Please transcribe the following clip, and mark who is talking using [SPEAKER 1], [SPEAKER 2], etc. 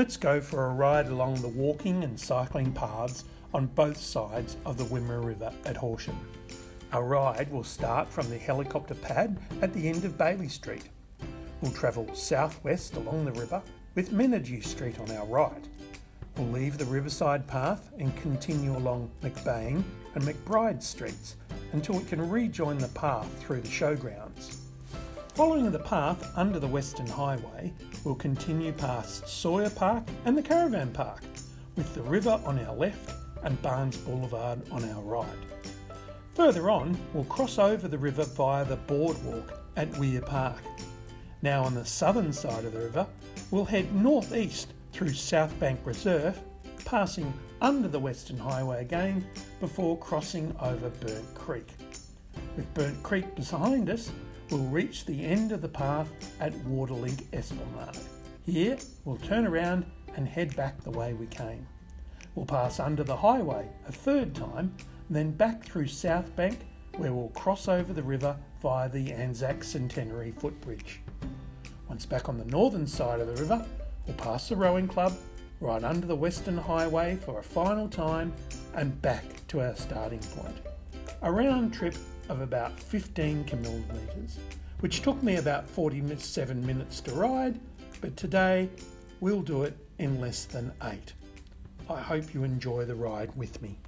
[SPEAKER 1] Let's go for a ride along the walking and cycling paths on both sides of the Wimmera River at Horsham. Our ride will start from the helicopter pad at the end of Bailey Street. We'll travel southwest along the river with Menadue Street on our right. We'll leave the riverside path and continue along McBain and McBride Streets until we can rejoin the path through the showgrounds. Following the path under the Western Highway, we'll continue past Sawyer Park and the Caravan Park, with the river on our left and Barnes Boulevard on our right. Further on, we'll cross over the river via the boardwalk at Weir Park. Now on the southern side of the river, we'll head northeast through South Bank Reserve, passing under the Western Highway again before crossing over Burnt Creek. With Burnt Creek behind us, we'll reach the end of the path at Waterlink Esplanade. Here, we'll turn around and head back the way we came. We'll pass under the highway a third time, then back through South Bank, where we'll cross over the river via the Anzac Centenary footbridge. Once back on the northern side of the river, we'll pass the rowing club, right under the Western Highway for a final time, and back to our starting point. A round trip of about 15 kilometres, which took me about 47 minutes to ride, but today we'll do it in less than 8. I hope you enjoy the ride with me.